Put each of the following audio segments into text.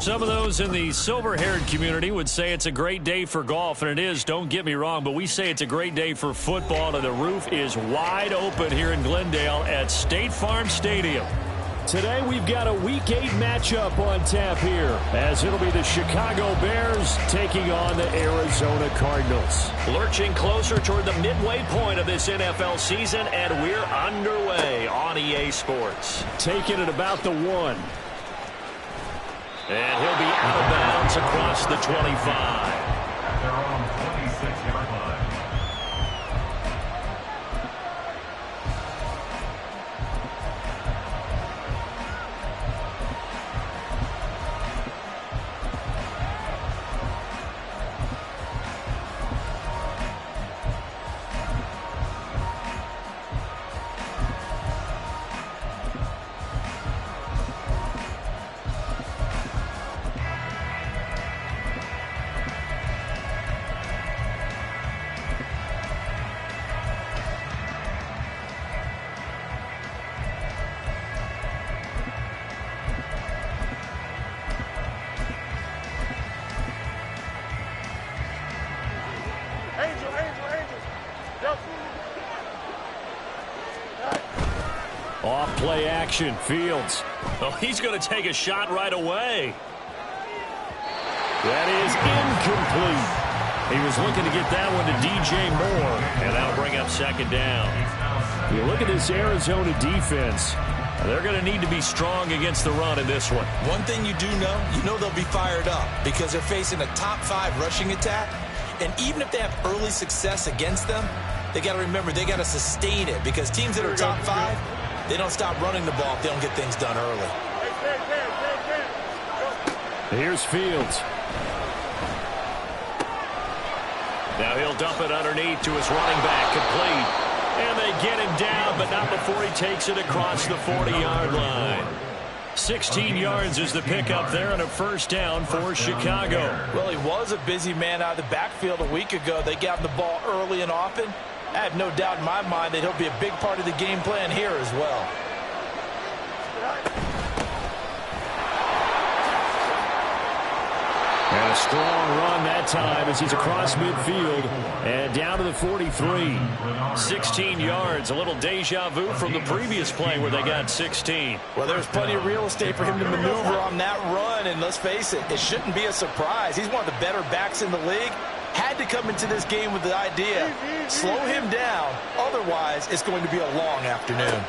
Some of those in the silver-haired community would say it's a great day for golf, and it is, don't get me wrong, but we say it's a great day for football, and the roof is wide open here in Glendale at State Farm Stadium. Today we've got a Week 8 matchup on tap here, as it'll be the Chicago Bears taking on the Arizona Cardinals. Lurching closer toward the midway point of this NFL season, and we're underway on EA Sports. Taking it about the 1. And he'll be out of bounds across the 25. They're on 26-yard line. Off play action, Fields. Oh, he's going to take a shot right away. That is incomplete. He was looking to get that one to DJ Moore, and that'll bring up second down. You look at this Arizona defense. They're going to need to be strong against the run in this one. One thing you know they'll be fired up because they're facing a top 5 rushing attack. And even if they have early success against them, they got to remember they got to sustain it because teams that are top 5, they don't stop running the ball if they don't get things done early. Here's Fields. Now he'll dump it underneath to his running back, complete. And they get him down, but not before he takes it across the 40-yard line. 16 yards is the pickup there and a first down for Chicago. Well, he was a busy man out of the backfield a week ago. They got him the ball early and often. I have no doubt in my mind that he'll be a big part of the game plan here as well. And a strong run that time as he's across midfield and down to the 43. 16 yards, a little deja vu from the previous play where they got 16. Well, there's plenty of real estate for him to maneuver on that run, and let's face it, it shouldn't be a surprise. He's one of the better backs in the league. Had to come into this game with the idea, slow him down, otherwise it's going to be a long afternoon.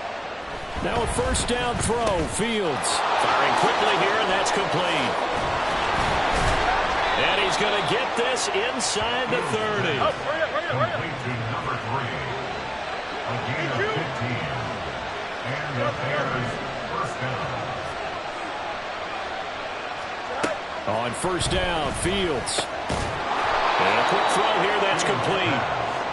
Now a first down throw, Fields. Firing quickly here, and that's complete. And he's going to get this inside the 30. Complete to number 3. A gain of 15. And the Bears first down. On first down, Fields. And a quick throw here, that's complete.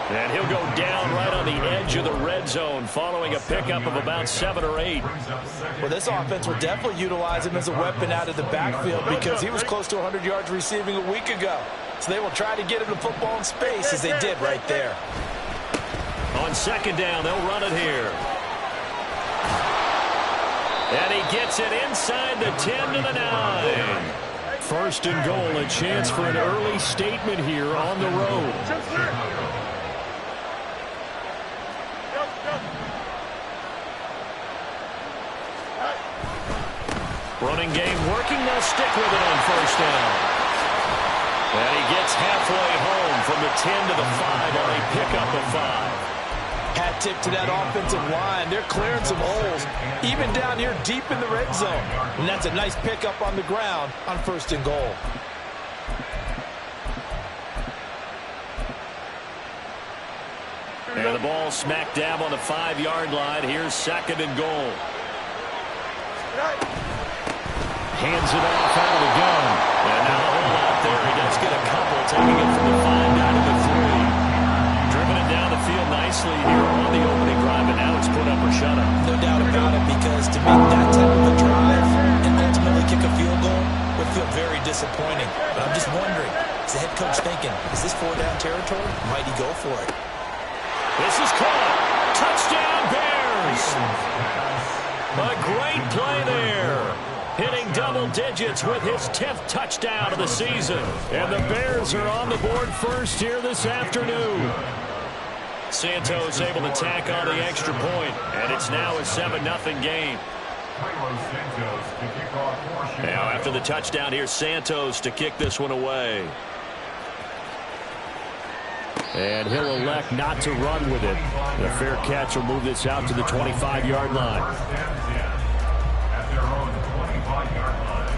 And he'll go down right on the edge of the red zone following a pickup of about 7 or 8. Well, this offense will definitely utilize him as a weapon out of the backfield because he was close to 100 yards receiving a week ago. So they will try to get him the football in space as they did right there. On second down, they'll run it here. And he gets it inside the 10 to the 9. First and goal, a chance for an early statement here on the road. Running game working, they'll stick with it on first down. And he gets halfway home from the 10 to the 5 on a pickup of 5. Hat tip to that offensive line. They're clearing some holes, even down here deep in the red zone. And that's a nice pickup on the ground on first and goal. And the ball smack dab on the 5-yard line. Here's second and goal. Hands it off out of the gun. And now a whole lot there. He does get a couple, taking it from the 5 down to the 3. Driven it down the field nicely here on the opening drive, and now it's put up or shut up. No doubt about it, because to make that type of a drive and ultimately kick a field goal would feel very disappointing. But I'm just wondering, is the head coach thinking, is this 4-down territory? Might he go for it? This is caught. Touchdown, Bears. A great play there. hitting double digits with his 10th touchdown of the season. And the Bears are on the board first here this afternoon. Santos able to tack on the extra point, and it's now a 7-0 game. Now after the touchdown, here's Santos to kick this one away. And he'll elect not to run with it. The fair catch will move this out to the 25-yard line. At their own 25-yard line.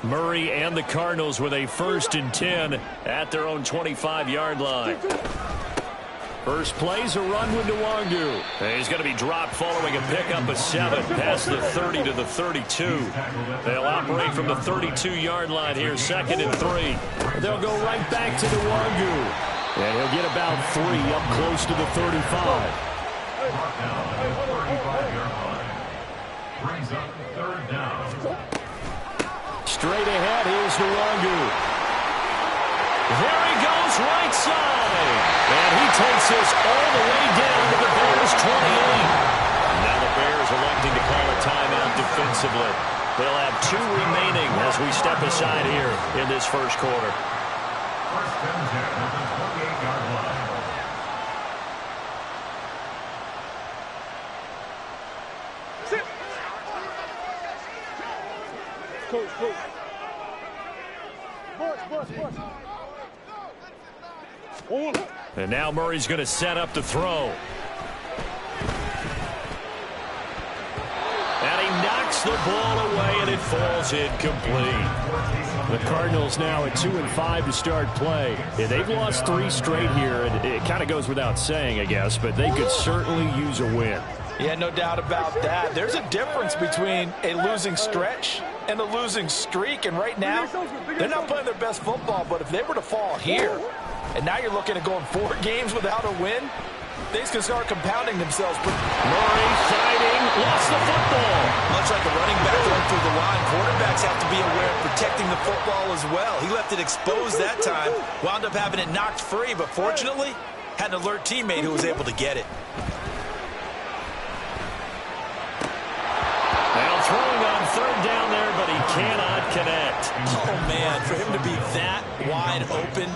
Murray and the Cardinals with a 1st and 10 at their own 25-yard line. First play's a run with Nwangu. And he's going to be dropped following a pickup of 7 past the 30 to the 32. They'll operate from the 32-yard line here, 2nd and 3. They'll go right back to Nwangu. And he'll get about 3 up close to the 35. Brings up 3rd down. Straight ahead, here's Nwangu. There he goes, right side. And he takes this all the way down to the Bears' 28. Now the Bears electing to call a timeout defensively. They'll have 2 remaining as we step aside here in this first quarter. 1st and 10 at the 28-yard line. And now Murray's going to set up the throw. And he knocks the ball away, and it falls incomplete. The Cardinals now at 2-5 to start play. Yeah, they've lost 3 straight here, and it kind of goes without saying, I guess, but they could certainly use a win. Yeah, no doubt about that. There's a difference between a losing stretch and a losing streak, and right now, they're not playing their best football, but if they were to fall here, and now you're looking at going 4 games without a win, things can start compounding themselves. Murray fighting, lost the football. Much like a running back going through the line, quarterbacks have to be aware of protecting the football as well. He left it exposed that time, wound up having it knocked free, but fortunately, had an alert teammate who was able to get it. Now throwing on 3rd down there, but he cannot connect. Oh, man, for him to be that wide open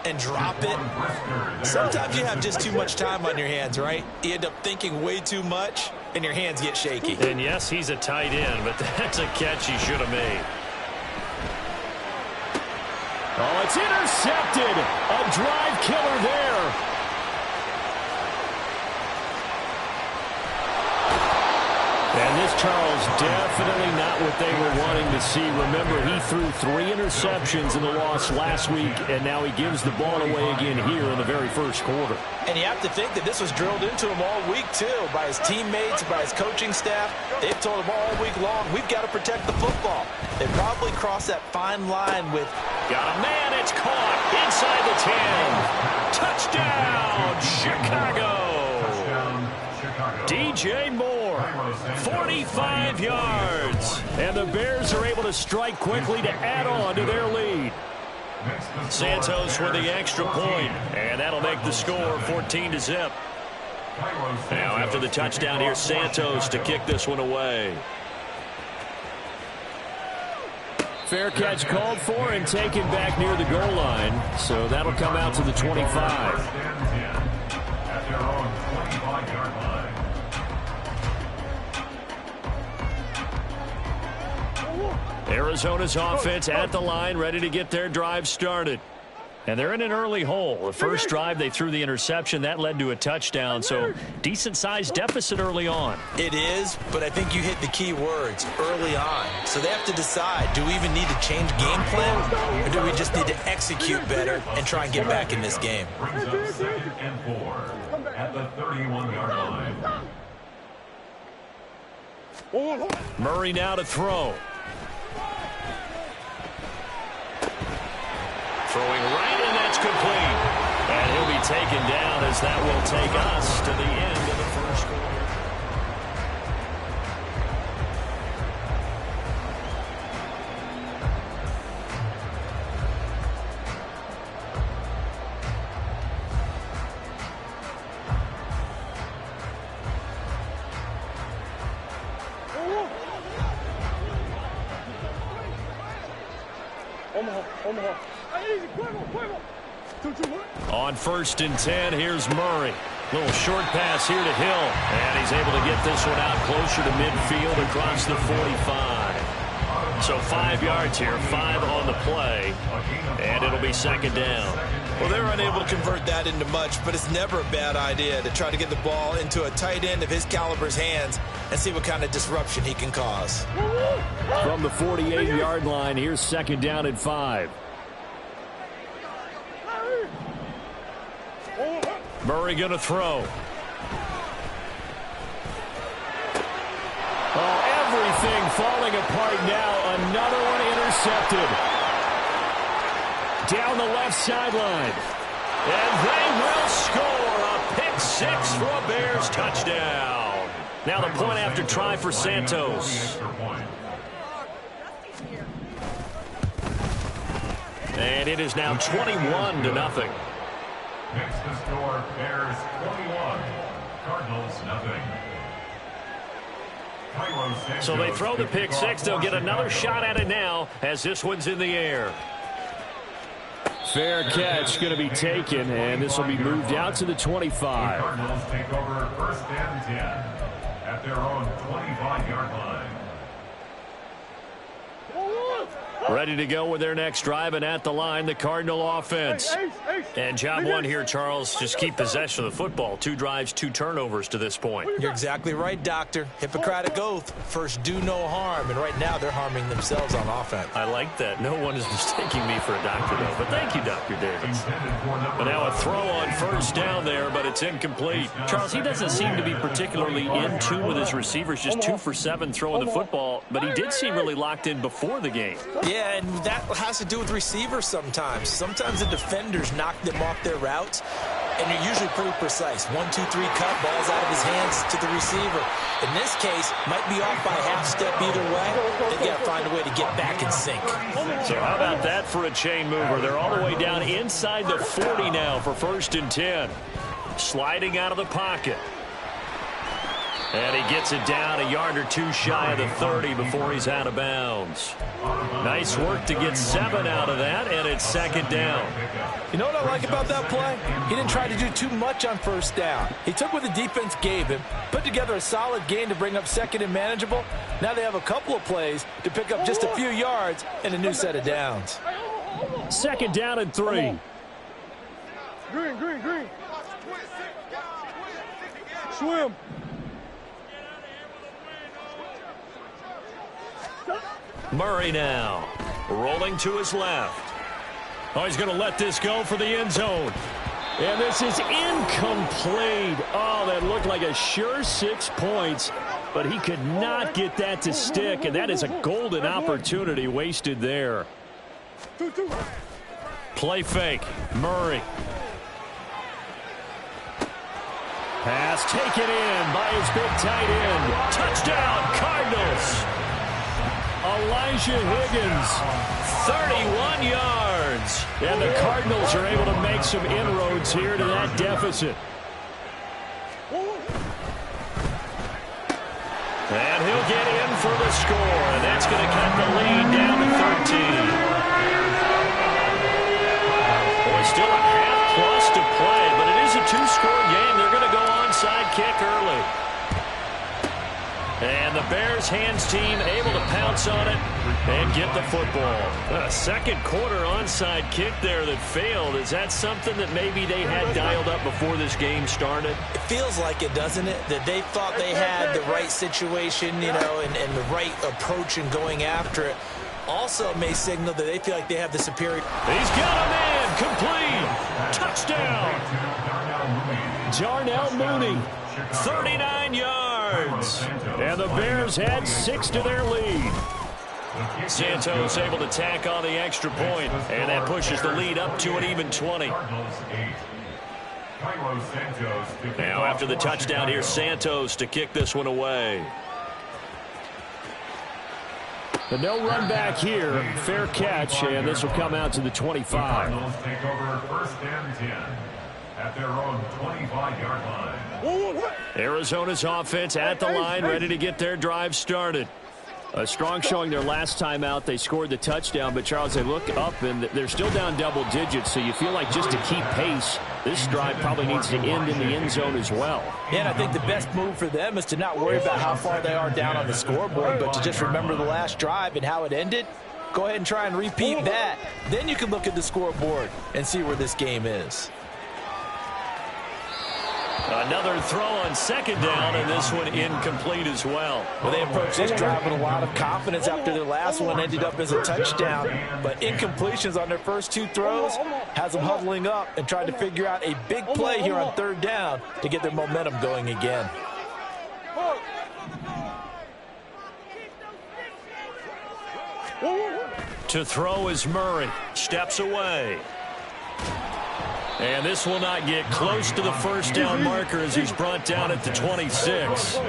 and drop it. Sometimes you have just too much time on your hands, right? You end up thinking way too much, and your hands get shaky. And yes, he's a tight end, but that's a catch he should have made. Oh, it's intercepted. A drive killer there. And this, Charles, definitely not what they were wanting to see. Remember, he threw 3 interceptions in the loss last week, and now he gives the ball away again here in the very first quarter. And you have to think that this was drilled into him all week, too, by his teammates, by his coaching staff. They've told him all week long, we've got to protect the football. They probably crossed that fine line with... Got a man, it's caught inside the 10. Touchdown, Chicago. DJ Moore, 45 yards. And the Bears are able to strike quickly to add on to their lead. Santos with the extra point, and that'll make the score 14-0. Now after the touchdown, here's Santos to kick this one away. Fair catch called for and taken back near the goal line. So that'll come out to the 25. At their own 25-yard line. Arizona's offense at the line, ready to get their drive started. And they're in an early hole. The first drive, they threw the interception. That led to a touchdown, so decent-sized deficit early on. It is, but I think you hit the key words, early on. So they have to decide, do we even need to change game plan, or do we just need to execute better and try and get back in this game? Brings up 2nd and 4 at the 31-yard line. Murray now to throw. Throwing right, and that's complete. And he'll be taken down as that will take us to the end of the first quarter. On 1st and 10, here's Murray. Little short pass here to Hill. And he's able to get this one out closer to midfield across the 45. So 5 yards here, 5 on the play. And it'll be 2nd down. Well, they were unable to convert that into much, but it's never a bad idea to try to get the ball into a tight end of his caliber's hands and see what kind of disruption he can cause. From the 48-yard line, here's 2nd down and 5. Murray going to throw. Oh, everything falling apart now. Another one intercepted. Down the left sideline. And they will score a pick 6 for a Bears touchdown. Now the point after try for Santos. And it is now 21-0. Next to score, Bears 21, Cardinals nothing. So they throw the pick 6. They'll get another shot at it now as this one's in the air. Fair catch going to be taken, and this will be moved out to the 25. The Cardinals take over 1st and 10 at their own 25-yard line. Ready to go with their next drive, and at the line, the Cardinal offense. And job one here, Charles, just keep possession of the football. 2 drives, 2 turnovers to this point. You're exactly right, Doctor. Hippocratic oath. First, do no harm. And right now, they're harming themselves on offense. I like that. No one is mistaking me for a doctor, though. But thank you, Dr. Davis. But now a throw on 1st down there, but it's incomplete. Charles, he doesn't seem to be particularly in tune with his receivers, just 2 for 7 throwing the football. But he did seem really locked in before the game. Yeah, and that has to do with receivers sometimes. Sometimes the defenders knock them off their routes, and they're usually pretty precise. 1, 2, 3 cut, balls out of his hands to the receiver. In this case, might be off by half step either way. They got to find a way to get back in sync. So how about that for a chain mover? They're all the way down inside the 40 now for 1st and 10. Sliding out of the pocket. And he gets it down a yard or 2 shy of the 30 before he's out of bounds. Nice work to get 7 out of that, and it's 2nd down. You know what I like about that play? He didn't try to do too much on 1st down. He took what the defense gave him, put together a solid gain to bring up 2nd and manageable. Now they have a couple of plays to pick up just a few yards and a new set of downs. 2nd down and 3. Green. Swim. Murray now, rolling to his left. Oh, he's going to let this go for the end zone. And this is incomplete. Oh, that looked like a sure 6 points, but he could not get that to stick, and that is a golden opportunity wasted there. Play fake, Murray. Pass taken in by his big tight end. Touchdown, Cardinals. Elijah Higgins, 31 yards. And the Cardinals are able to make some inroads here to that deficit. And he'll get in for the score, and that's going to cut the lead down to 13. Boy, still a half plus to play, but it is a 2-score game. They're going to go onside kick early. And the Bears hands team able to pounce on it and get the football. A 2nd quarter onside kick there that failed. Is that something that maybe they had dialed up before this game started? It feels like it, doesn't it? That they thought they had the right situation, you know, and the right approach in going after it. Also may signal that they feel like they have the superior. He's got a man complete. Touchdown. Darnell Mooney. 39 yards. And the Bears had 6 to their lead. Santos able to tack on the extra point, and that pushes the lead up to an even 20. Now after the touchdown, here's Santos to kick this one away. The no run back here, fair catch, and this will come out to the 25. Cardinals take over 1st and 10 at their own 25-yard line. Arizona's offense at the line, ready to get their drive started. A strong showing their last time out. They scored the touchdown, but Charles, they look up and they're still down double digits, so you feel like just to keep pace, this drive probably needs to end in the end zone as well. Yeah, and I think the best move for them is to not worry about how far they are down on the scoreboard, but to just remember the last drive and how it ended. Go ahead and try and repeat that. Then you can look at the scoreboard and see where this game is. Another throw on 2nd down, and this one incomplete as well. Well, they approached this drive with a lot of confidence after their last one ended up as a touchdown. But incompletions on their first 2 throws has them huddling up and trying to figure out a big play here on 3rd down to get their momentum going again. To throw is Murray. Steps away. And this will not get close to the 1st down marker as he's brought down at the 26.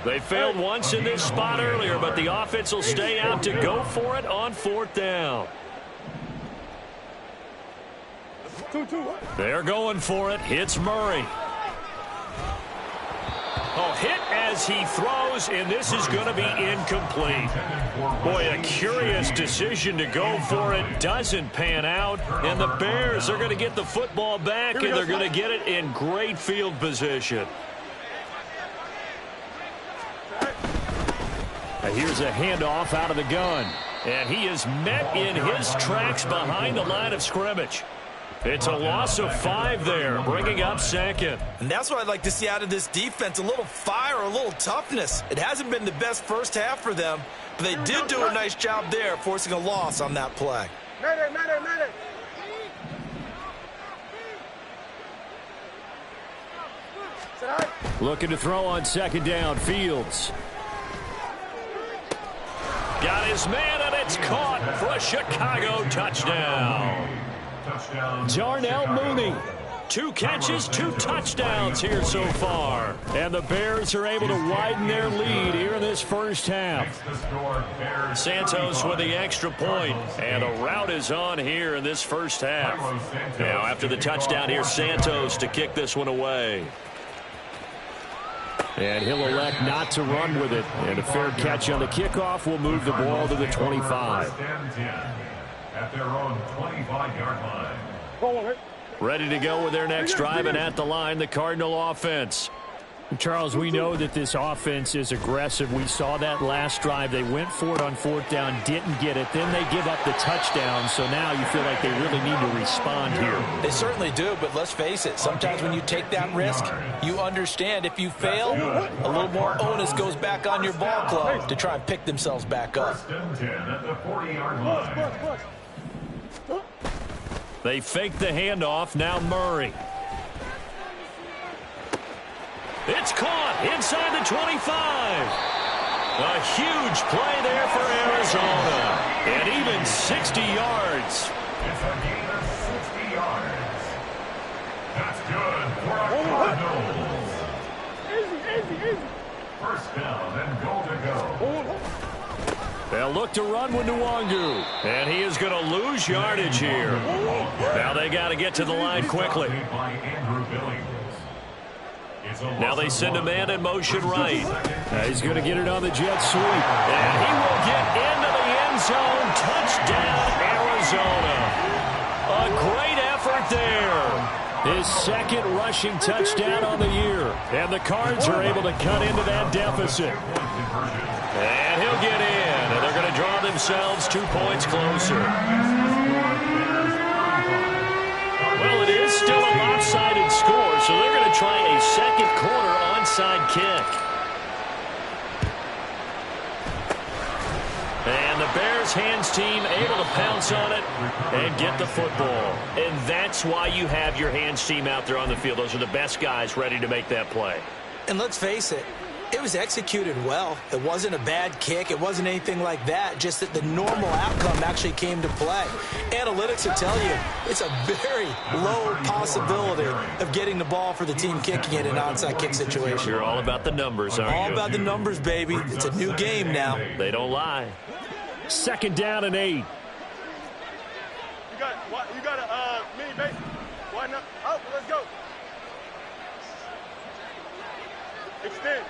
They failed once in this spot earlier, but the offense will stay out to go for it on 4th down. They're going for it. Hits Murray. Oh, hit as he throws, and this is going to be incomplete. Boy, a curious decision to go for it. Doesn't pan out, and the Bears are going to get the football back, and they're going to get it in great field position. Here's a handoff out of the gun, and he is met in his tracks behind the line of scrimmage. It's a loss of 5 there, bringing up 2nd. And that's what I'd like to see out of this defense, a little fire, a little toughness. It hasn't been the best first half for them, but they did do a nice job there, forcing a loss on that play. Looking to throw on 2nd down, Fields. Got his man, and it's caught for a Chicago touchdown. Darnell Mooney. 2 catches, 2 touchdowns here so far. And the Bears are able to widen their lead here in this first half. Santos with the extra point, and a rout is on here in this first half. Now after the touchdown, here's Santos to kick this one away. And he'll elect not to run with it. And a fair catch on the kickoff will move the ball to the 25. At their own 25-yard line. Ready to go with their next drive, and at the line, the Cardinal offense. Charles, we know that this offense is aggressive. We saw that last drive. They went for it on 4th down, didn't get it. Then they give up the touchdown, so now you feel like they really need to respond here. They certainly do, but let's face it. Sometimes when you take that risk, you understand if you fail, a little more onus goes back on your ball club to try and pick themselves back up. 1st and 10 at the 40-yard line. They fake the handoff. Now Murray. It's caught inside the 25. A huge play there for Arizona. And even 60 yards. It's a gain of 60 yards. That's good for our Cardinals. Easy. 1st down and goal to go. They'll look to run with Nwangu. And he is going to lose yardage here. Now they got to get to the line quickly. Now they send a man in motion right. He's going to get it on the jet sweep. And he will get into the end zone. Touchdown, Arizona. A great effort there. His 2nd rushing touchdown on the year. And the Cards are able to cut into that deficit. And he'll get in. And they're going to draw themselves 2 points closer. Well, it is still a lopsided score, so they're going to try a 2nd quarter onside kick. And the Bears hands team able to pounce on it and get the football. And that's why you have your hands team out there on the field. Those are the best guys ready to make that play. And let's face it, It was executed well. It wasn't a bad kick. It wasn't anything like that. Just that the normal outcome actually came to play. Analytics will tell you it's a very low possibility of getting the ball for the team kicking it in an onside kick situation. You're all about the numbers, aren't you? All about the numbers, baby. It's a new game now. They don't lie. 2nd down and 8. You got a mini base. Why not? Oh, let's go. Extend.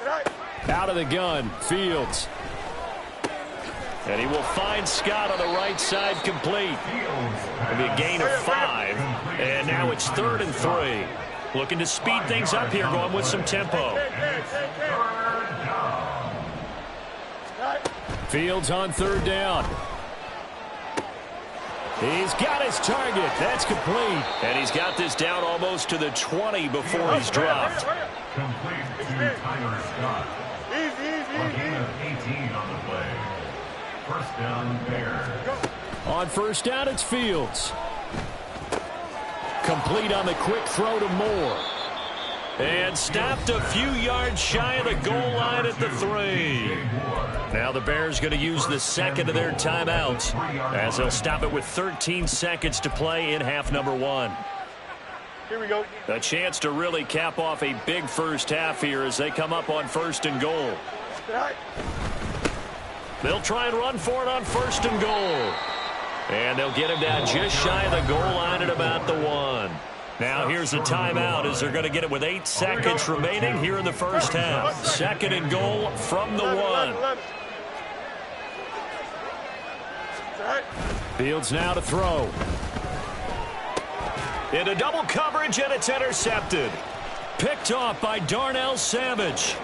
Right. Out of the gun, Fields. And he will find Scott on the right side complete. It'll be a gain of 5. And now it's 3rd and 3. Looking to speed things up here, going with some tempo. Fields on 3rd down. He's got his target. That's complete. And he's got this down almost to the 20 before he's dropped. Complete to Tyler Scott. Easy. Gain of 18 on the play. 1st down, Bears. On 1st down, it's Fields. Complete on the quick throw to Moore. And stopped a few yards shy of the goal line at the 3. Now the Bears going to use the 2nd of their timeouts as they'll stop it with 13 seconds to play in half number 1. Here we go. A chance to really cap off a big first half here as they come up on 1st and goal. Right. They'll try and run for it on 1st and goal. And they'll get him down just shy of the goal line at about the 1. Now here's a timeout as they're going to get it with 8 seconds remaining here in the first half. 2nd and goal from the 1. Fields now to throw. Into double coverage, and it's intercepted. Picked off by Darnell Savage.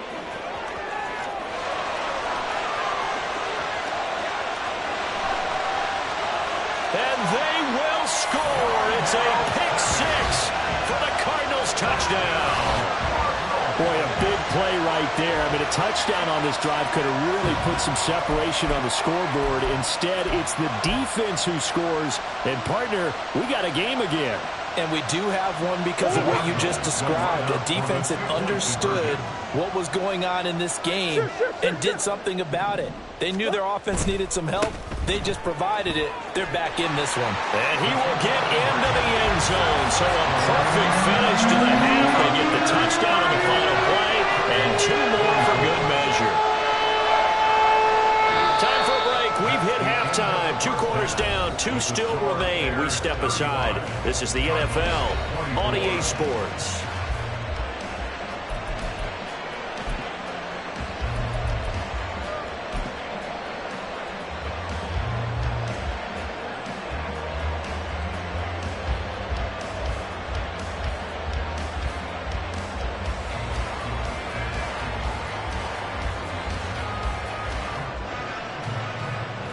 And they will score. It's a pick 6 for the Cardinals touchdown. Boy, a big play right there. I mean, a touchdown on this drive could have really put some separation on the scoreboard. Instead, it's the defense who scores. And, partner, we got a game again. And we do have one because of what you just described. A defense that understood what was going on in this game and did something about it. They knew their offense needed some help. They just provided it. They're back in this one. And he will get into the end zone. So a perfect finish to the half. They get the touchdown on the final play, and 2 more for good measure. Time for a break. We've hit halftime. 2 quarters down, 2 still remain. We step aside. This is the NFL on EA Sports.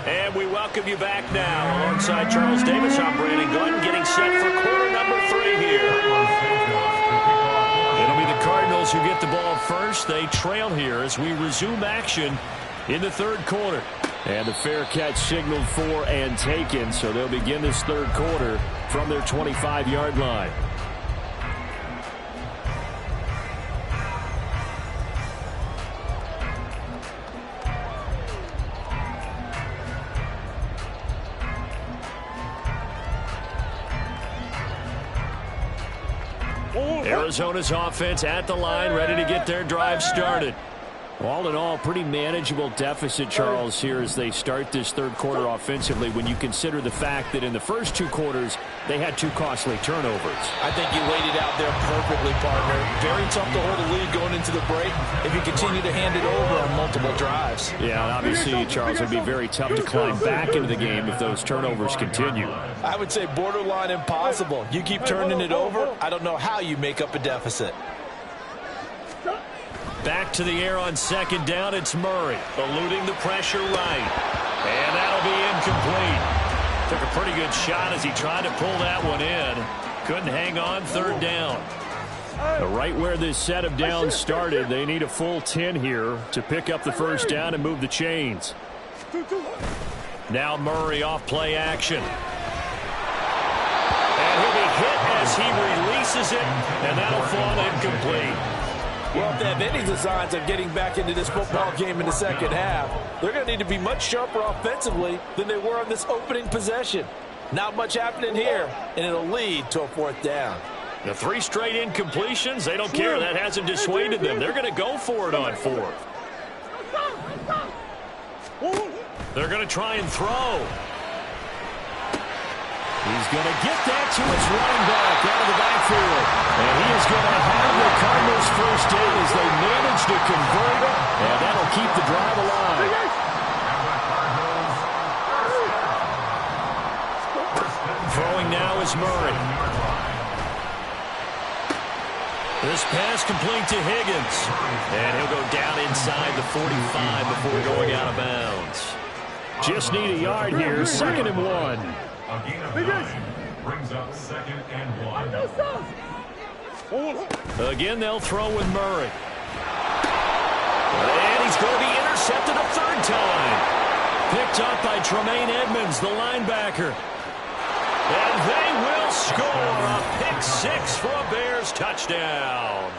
And we welcome you back now. Alongside Charles Davis, I'm Brandon Gutton, getting set for quarter number 3 here. It'll be the Cardinals who get the ball first. They trail here as we resume action in the 3rd quarter. And the fair catch signaled for and taken, so they'll begin this 3rd quarter from their 25-yard line. Arizona's offense at the line, ready to get their drive started. All in all, pretty manageable deficit, Charles, here as they start this 3rd quarter offensively when you consider the fact that in the first 2 quarters, they had 2 costly turnovers. I think you laid it out there perfectly, partner. Very tough to hold a lead going into the break if you continue to hand it over on multiple drives. Yeah, and obviously, Charles, it would be very tough to climb back into the game if those turnovers continue. I would say borderline impossible. You keep turning it over, I don't know how you make up a deficit. Back to the air on 2nd down, it's Murray, eluding the pressure right. And that'll be incomplete. Took a pretty good shot as he tried to pull that one in. Couldn't hang on, 3rd down. Right where this set of downs started, they need a full 10 here to pick up the 1st down and move the chains. Now Murray off play action. And he'll be hit as he releases misses it, and that'll fall incomplete. Well, if they have any designs of getting back into this football game in the second half, they're going to need to be much sharper offensively than they were on this opening possession. Not much happening here, and it'll lead to a 4th down. The 3 straight incompletions, they don't care. That hasn't dissuaded them. They're going to go for it on 4th. They're going to try and throw. He's going to get that to his running back out of the backfield. And he is going to have the Cardinals first in as they manage to convert it. And that'll keep the drive alive. Throwing now is Murray. This pass complete to Higgins. And he'll go down inside the 45 before going out of bounds. Just need a yard here, 2nd and 1. A gain of 9 brings up 2nd and 1. Again, they'll throw with Murray. And he's going to be intercepted a 3rd time. Picked up by Tremaine Edmonds, the linebacker. And they will score a pick 6 for a Bears touchdown.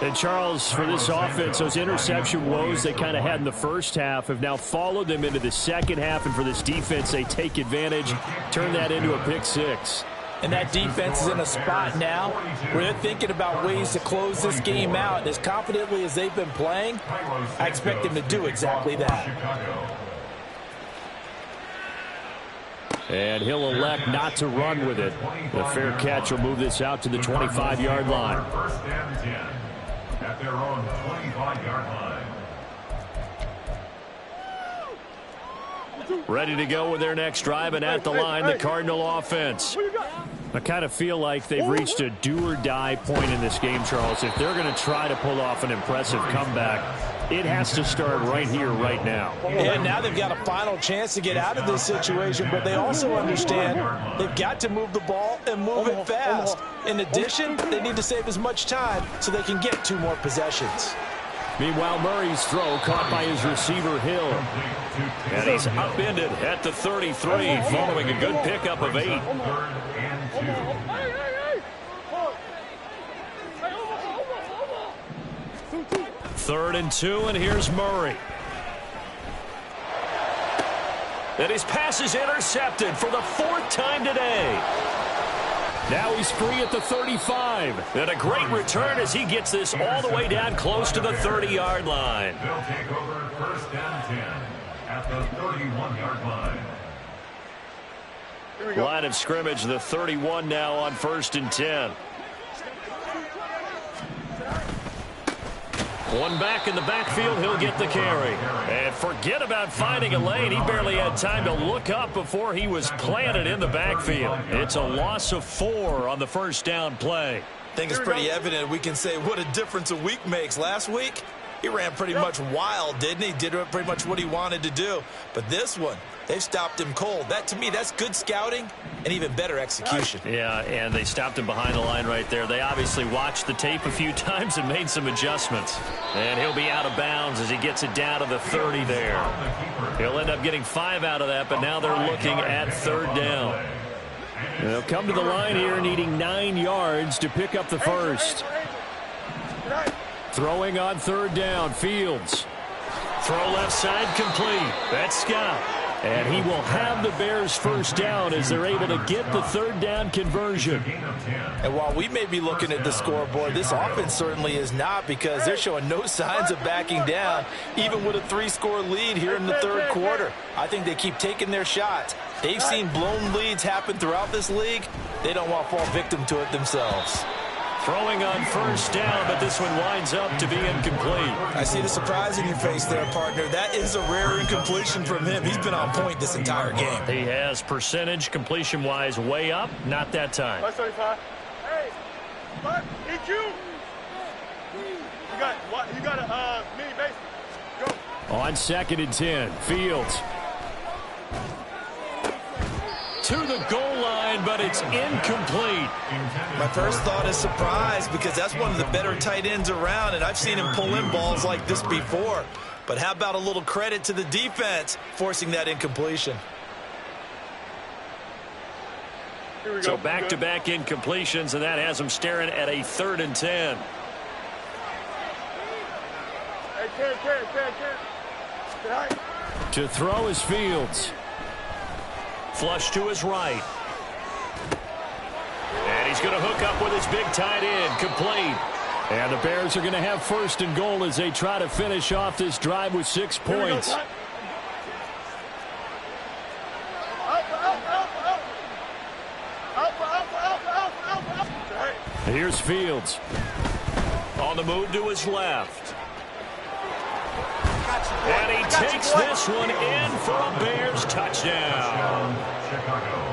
And, Charles, for this offense, those interception woes they kind of had in the first half have now followed them into the second half. And for this defense, they take advantage, turn that into a pick 6. And that defense is in a spot now where they're thinking about ways to close this game out. And as confidently as they've been playing, I expect them to do exactly that. And he'll elect not to run with it. The fair catch will move this out to the 25-yard line. 1st and 10 at their own 25-yard line. Ready to go with their next drive, and at the line, the Cardinal offense. I kind of feel like they've reached a do-or-die point in this game, Charles. If they're going to try to pull off an impressive comeback, it has to start right here, right now. And now they've got a final chance to get out of this situation, but they also understand they've got to move the ball and move it fast. In addition, they need to save as much time so they can get 2 more possessions. Meanwhile, Murray's throw caught by his receiver, Hill. And he's upended at the 33, following a good pickup of 8. 3rd and 2. 3rd and 2, and here's Murray. And his pass is intercepted for the 4th time today. Now he's free at the 35. And a great return as he gets this all the way down close to the 30-yard line. They'll take over 1st and 10 at the 31-yard line. Line of scrimmage, the 31 now on 1st and 10. One back in the backfield, he'll get the carry. And forget about finding a lane. He barely had time to look up before he was planted in the backfield. It's a loss of 4 on the 1st down play. I think it's pretty evident we can say what a difference a week makes. Last week, he ran pretty much wild, didn't he? Did pretty much what he wanted to do. But this one, they've stopped him cold. That, to me, that's good scouting and even better execution. Yeah, and they stopped him behind the line right there. They obviously watched the tape a few times and made some adjustments. And he'll be out of bounds as he gets it down to the 30 there. He'll end up getting 5 out of that, but now they're looking at 3rd down. They'll come to the line here needing 9 yards to pick up the 1st. Throwing on 3rd down, Fields. Throw left side complete. That's Scott. And he will have the Bears 1st down as they're able to get the 3rd down conversion. And while we may be looking at the scoreboard, this offense certainly is not, because they're showing no signs of backing down, even with a 3-score lead here in the 3rd quarter. I think they keep taking their shots. They've seen blown leads happen throughout this league. They don't want to fall victim to it themselves. Throwing on 1st down, but this one winds up to be incomplete. I see the surprise in your face there, partner. That is a rare incompletion from him. He's been on point this entire game. He has percentage completion-wise way up. Not that time. 575. Hey, what? EQ. You got a mini base. Go. On 2nd and 10, Fields. To the goal line, but it's incomplete. My first thought is surprise, because that's one of the better tight ends around, and I've seen him pull in balls like this before. But how about a little credit to the defense forcing that incompletion? So back-to-back incompletions, and that has him staring at a 3rd and 10. To throw is Fields. Flush to his right. And he's going to hook up with his big tight end. Complete. And the Bears are going to have 1st and goal as they try to finish off this drive with 6 points. Here's Fields. On the move to his left. And he takes this one in for a Bears touchdown.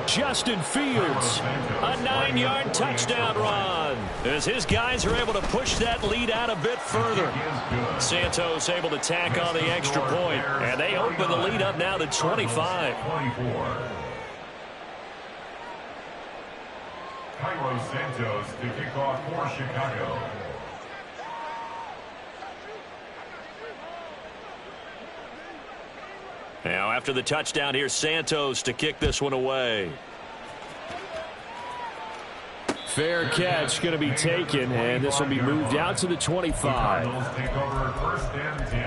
Justin Fields. A 9-yard touchdown run as his guys are able to push that lead out a bit further. Santos able to tack on the extra point, and they open the lead up now to 25. Cairo Santos to kick off for Chicago. Now after the touchdown, here's Santos to kick this one away. Fair catch going to be taken, and this will be moved out to the 25. Cardinals take over 1st and 10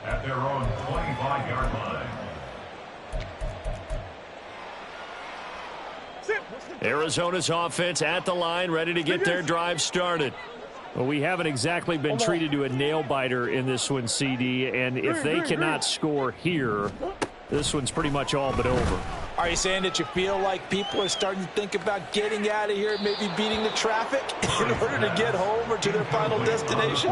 at their own 25-yard line. Arizona's offense at the line, ready to get their drive started. Well, we haven't exactly been treated to a nail-biter in this one, CD, and if they cannot score here, this one's pretty much all but over. Are you saying that you feel like people are starting to think about getting out of here, maybe beating the traffic in order to get home or to their final destination?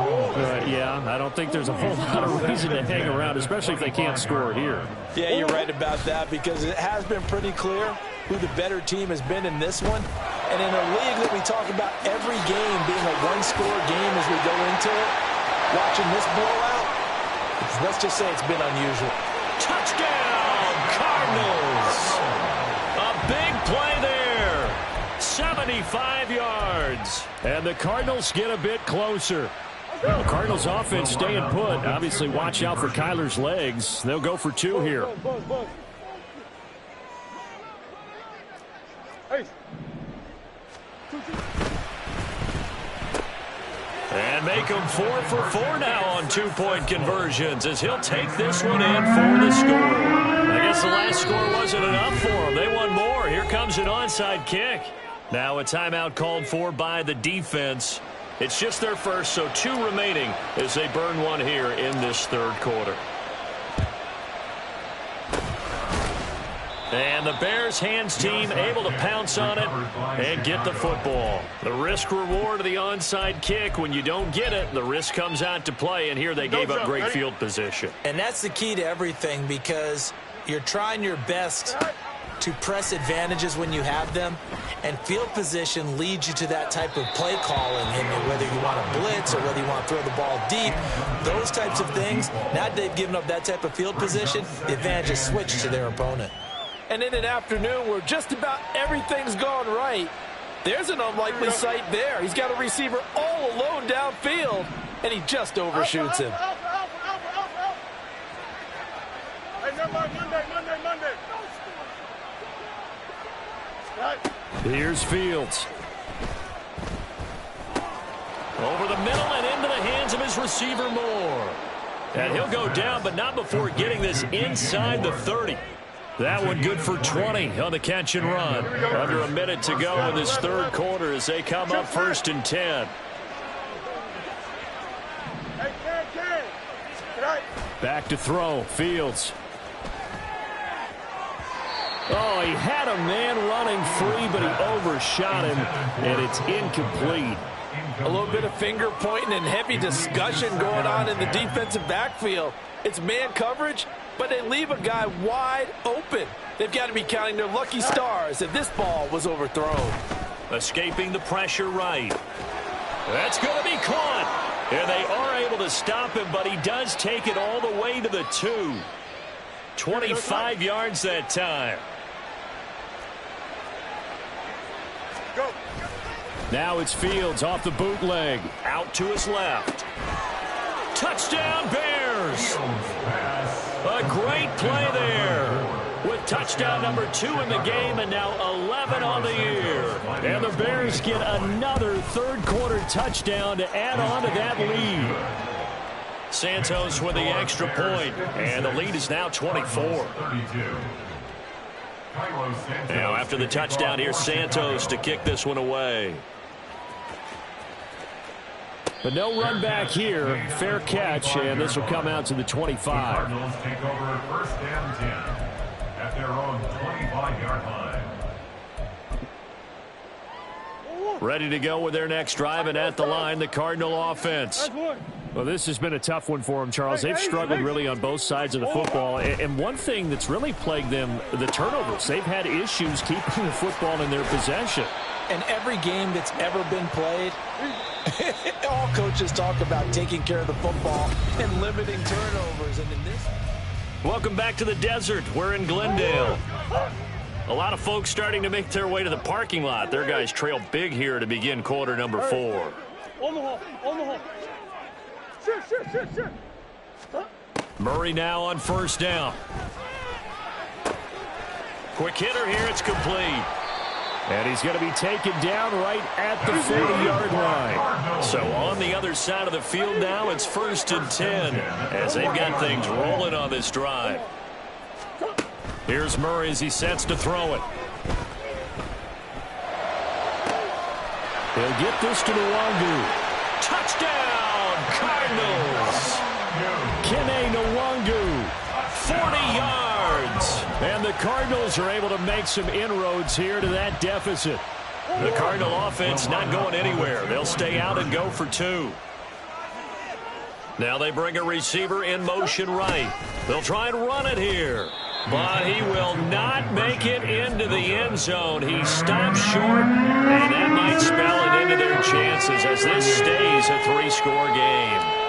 Yeah, I don't think there's a whole lot of reason to hang around, especially if they can't score here. Yeah, you're right about that, because it has been pretty clear who the better team has been in this one. And in a league that we talk about every game being a one-score game as we go into it, watching this blowout, let's just say it's been unusual. Touchdown, Cardinals! A big play there. 75 yards. And the Cardinals get a bit closer. Well, Cardinals offense staying put. Obviously, watch out for Kyler's legs. They'll go for 2 here. And make him 4 for 4 now on 2-point conversions as he'll take this one in for the score. I guess the last score wasn't enough for him. They won more. Here comes an onside kick. Now a timeout called for by the defense. It's just their first, so 2 remaining as they burn one here in this 3rd quarter. And the Bears hands team able to pounce on it and get the football. The risk reward of the onside kick. When you don't get it, the risk comes out to play, and here they gave up great field position. And that's the key to everything, because you're trying your best to press advantages when you have them, and field position leads you to that type of play calling. And whether you want to blitz or whether you want to throw the ball deep, those types of things, now that they've given up that type of field position, the advantage is switched to their opponent. And in an afternoon where just about everything's gone right, there's an unlikely sight there. He's got a receiver all alone downfield, and he just overshoots him. Hey, Monday. Here's Fields. Over the middle and into the hands of his receiver Moore. And he'll go down, but not before getting this inside the 30. That one good for 20 on the catch and run. Under a minute to go in this 3rd quarter as they come up 1st and 10. Back to throw. Fields. Oh, he had a man running free, but he overshot him, and it's incomplete. A little bit of finger pointing and heavy discussion going on in the defensive backfield. It's man coverage, but they leave a guy wide open. They've got to be counting their lucky stars if this ball was overthrown. Escaping the pressure right. That's going to be caught. And they are able to stop him, but he does take it all the way to the 2. 25 yards that time. Go. Now it's Fields off the bootleg. Out to his left. Touchdown, Bears! A great play there. With Touchdown number 2 in the game, and now 11 on the year. And the Bears get another third-quarter touchdown to add on to that lead. Santos with the extra point, and the lead is now 24. Now after the touchdown, here's Santos to kick this one away. But no run back here. Fair catch, and this will come out to the 25. Cardinals take over first and 10 at their own 25-yard line. Ready to go with their next drive, and at the line, the Cardinal offense. Well, this has been a tough one for them, Charles. They've struggled really on both sides of the football. And one thing that's really plagued them, the turnovers. They've had issues keeping the football in their possession. And every game that's ever been played, all coaches talk about taking care of the football and limiting turnovers. And in this... Welcome back to the desert. We're in Glendale. A lot of folks starting to make their way to the parking lot. Their guys trail big here to begin quarter number 4. On the hole. On the hole. Shoot. Murray now on first down. Quick hitter here. It's complete. And he's going to be taken down right at the 40-yard line. So on the other side of the field now, it's first and 10 as they've got things rolling on this drive. Here's Murray as he sets to throw it. He'll get this to Nwangu. Touchdown, Cardinals! Kene Nwangu. 40 yards. And the Cardinals are able to make some inroads here to that deficit. The Cardinal offense not going anywhere. They'll stay out and go for 2. Now they bring a receiver in motion right. They'll try and run it here. But he will not make it into the end zone. He stops short, and that might spell it into their chances as this stays a 3-score game.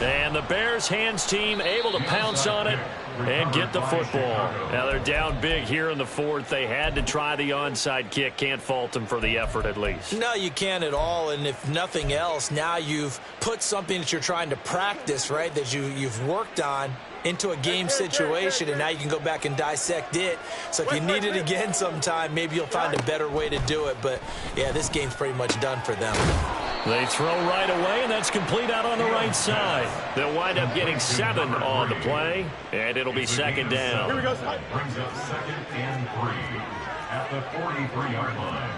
And the Bears hands team able to pounce on it and get the football. Now they're down big here in the 4th. They had to try the onside kick. Can't fault them for the effort at least. No, you can't at all. And if nothing else, now you've put something that you're trying to practice, right, that you've worked on into a game situation, and now you can go back and dissect it. So if you need it again sometime, maybe you'll find a better way to do it. But, yeah, this game's pretty much done for them. They throw right away, and that's complete out on the right side. They'll wind up getting 7 on the play, and it'll be second down. Here we go. Brings up second and 3 at the 43-yard line.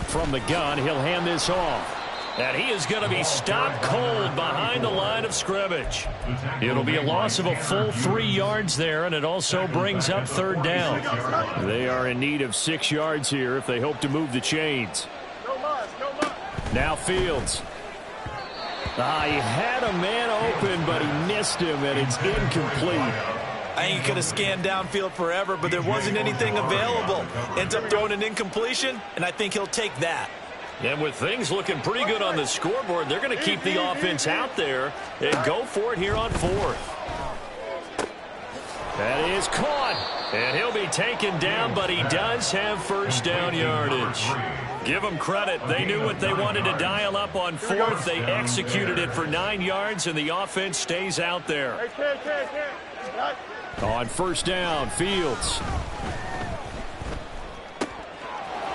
From the gun, he'll hand this off. And he is going to be stopped cold behind the line of scrimmage. It'll be a loss of a full 3 yards there, and it also brings up third down. They are in need of 6 yards here if they hope to move the chains. Now Fields. He had a man open, but he missed him, and it's incomplete. I think he could have scanned downfield forever, but there wasn't anything available. Ends up throwing an incompletion, and I think he'll take that. And with things looking pretty good on the scoreboard, they're going to keep the offense out there and go for it here on 4th. That is caught. And he'll be taken down, but he does have first down yardage. Give them credit. They knew what they wanted to dial up on 4th. They executed it for 9 yards, and the offense stays out there. On first down, Fields.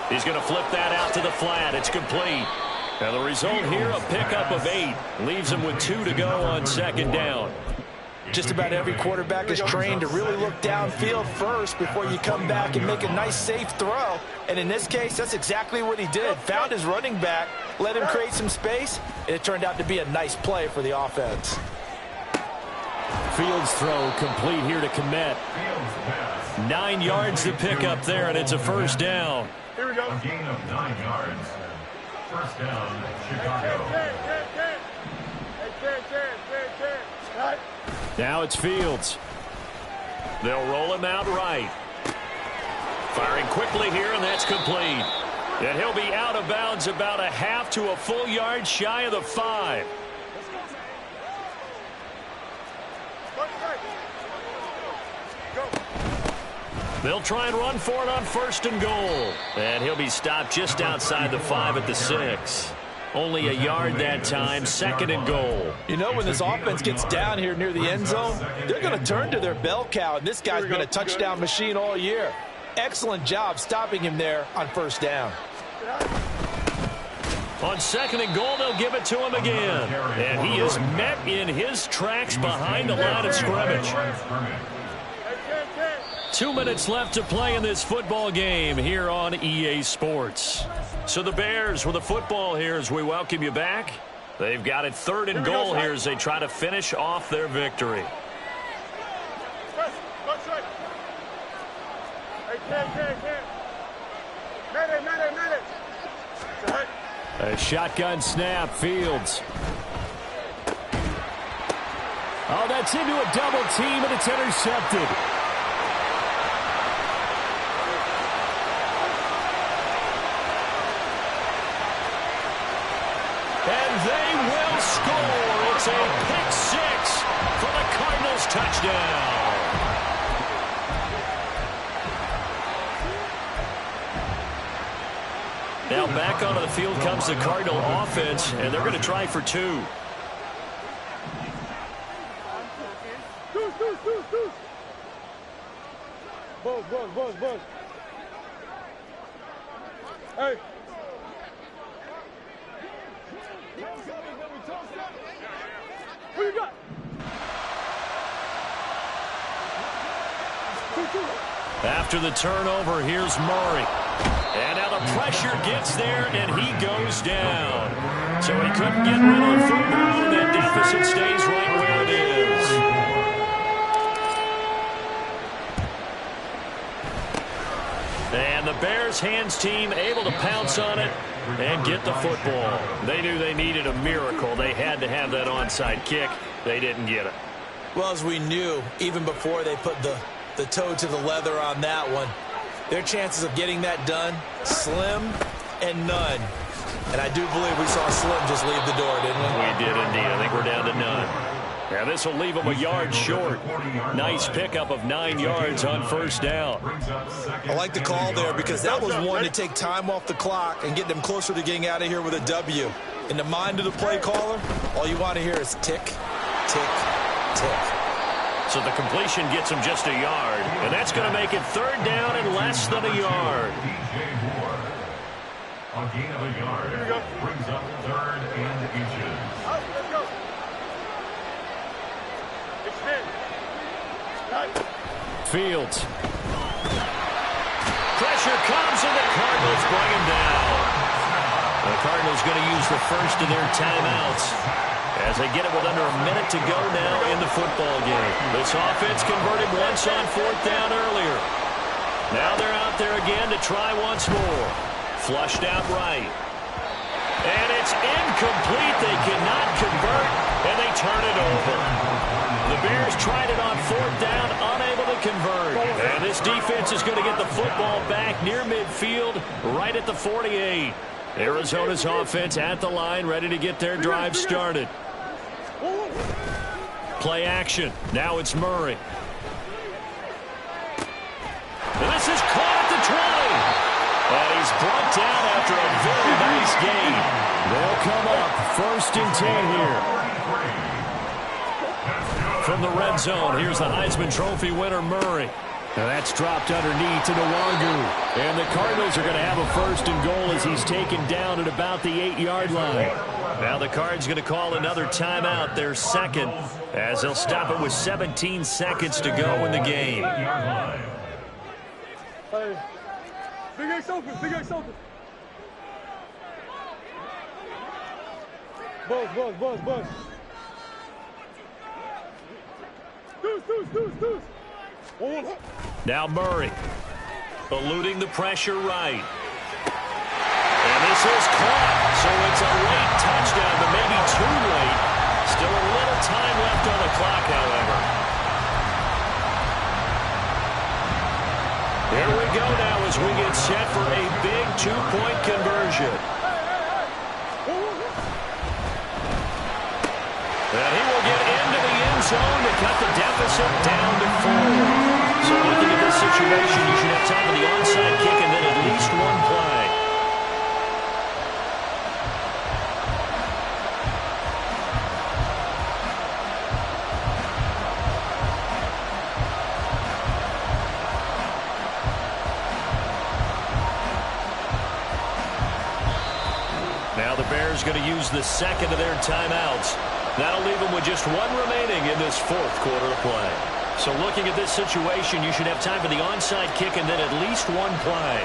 He's going to flip that out to the flat. It's complete. And the result here, a pickup of 8. Leaves him with 2 to go on second down. Just about every quarterback is trained to really look downfield first before you come back and make a nice, safe throw. And in this case, that's exactly what he did. Found his running back, let him create some space, and it turned out to be a nice play for the offense. Fields throw complete here to Kmet. 9 yards to pick up there, and it's a first down. Here we go. A gain of 9 yards. First down, Chicago. Now it's Fields. They'll roll him out right. Firing quickly here, and that's complete. And he'll be out of bounds about a half to a full yard shy of the 5. They'll try and run for it on first and goal. And he'll be stopped just outside the 5 at the 6. Only a yard that time, 2nd and goal. You know, when this offense gets down here near the end zone, they're going to turn to their bell cow, and this guy's been a touchdown machine all year. Excellent job stopping him there on 1st down. On 2nd and goal, they'll give it to him again. And he is met in his tracks behind the line of scrimmage. 2 minutes left to play in this football game here on EA Sports. So the Bears with the football here as we welcome you back. They've got it 3rd and goal here as they try to finish off their victory. A shotgun snap, Fields. Oh, that's into a double team, and it's intercepted. And they will score. It's a pick 6 for the Cardinals touchdown. Now back onto the field comes the Cardinal offense, and they're going to try for 2. Buzz. Hey. Who you got? After the turnover, here's Murray. And now the pressure gets there, and he goes down. So he couldn't get rid of the football, and that deficit stays right where it is. And the Bears hands team able to pounce on it and get the football. They knew they needed a miracle. They had to have that onside kick. They didn't get it. Well, as we knew, even before they put the toe to the leather on that one, their chances of getting that done, slim and none. And I do believe we saw Slim just leave the door, didn't we? We did indeed. I think we're down to none. And this will leave them a yard short. Nice pickup of 9 yards on 1st down. I like the call there because that was one to take time off the clock and get them closer to getting out of here with a W. In the mind of the play caller, all you want to hear is tick, tick, tick. So the completion gets him just a yard, and that's going to make it 3rd down and less than a yard. A gain of a yard brings up 3rd and inches. Let's go. Fields. Pressure comes, and the Cardinals bring him down. The Cardinals going to use the first of their timeouts as they get it with under a minute to go now in the football game. This offense converted once on 4th down earlier. Now they're out there again to try once more. Flushed out right. And it's incomplete. They cannot convert, and they turn it over. The Bears tried it on 4th down, unable to convert. And this defense is going to get the football back near midfield, right at the 48. Arizona's offense at the line, ready to get their drive started. Play action. Now it's Murray. And this is caught at the 20. And he's brought down after a very nice gain. They'll come up 1st and 10 here. From the red zone, here's the Heisman Trophy winner, Murray. Now that's dropped underneath to Nwangu. And the Cardinals are going to have a 1st and goal as he's taken down at about the 8-yard line. Now the Cards going to call another timeout, their 2nd, as they'll stop it with 17 seconds to go in the game. Hey. Big X open, Big X open. Buzz. Deuce. Now Murray, eluding the pressure right. And this is caught, so it's a late touchdown, but maybe too late. Still a little time left on the clock, however. Here we go now as we get set for a big 2-point conversion. And he will get into the end zone to cut the deficit down to 4. So looking at this situation, you should have time for the onside kick and then at least one play. Now the Bears going to use the second of their timeouts. That'll leave them with just one remaining in this fourth quarter of play. So looking at this situation, you should have time for the onside kick and then at least one play.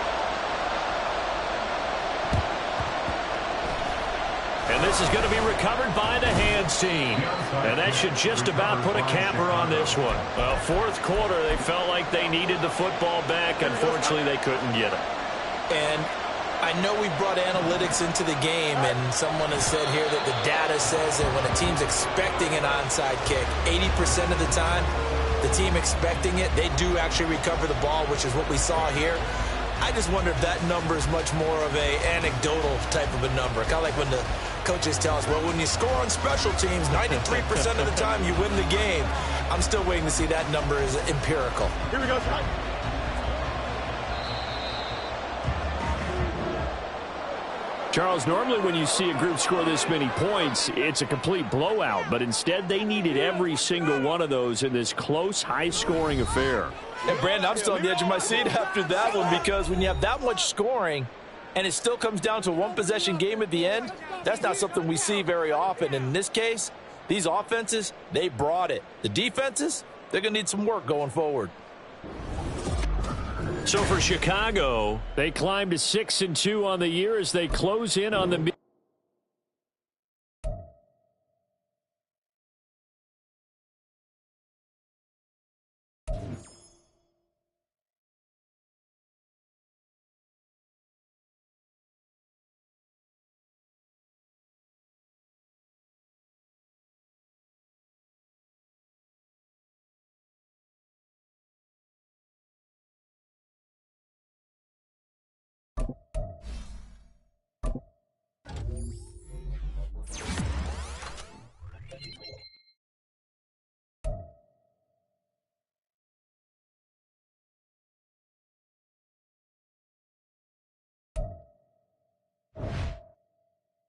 And this is going to be recovered by the hands team. And that should just about put a capper on this one. Well, fourth quarter, they felt like they needed the football back. Unfortunately, they couldn't get it. And I know we brought analytics into the game, and someone has said here that the data says that when a team's expecting an onside kick, 80% of the time, the team expecting it, they do actually recover the ball, which is what we saw here. I just wonder if that number is much more of a anecdotal type of a number. Kind of like when the coaches tell us, well, when you score on special teams, 93% of the time you win the game. I'm still waiting to see that number is empirical. Here we go. Charles, normally when you see a group score this many points, it's a complete blowout. But instead, they needed every single one of those in this close, high-scoring affair. And, Brandon, I'm still on the edge of my seat after that one, because when you have that much scoring and it still comes down to a one-possession game at the end, that's not something we see very often. In this case, these offenses, they brought it. The defenses, they're going to need some work going forward. So for Chicago, they climbed to 6-2 on the year as they close in on the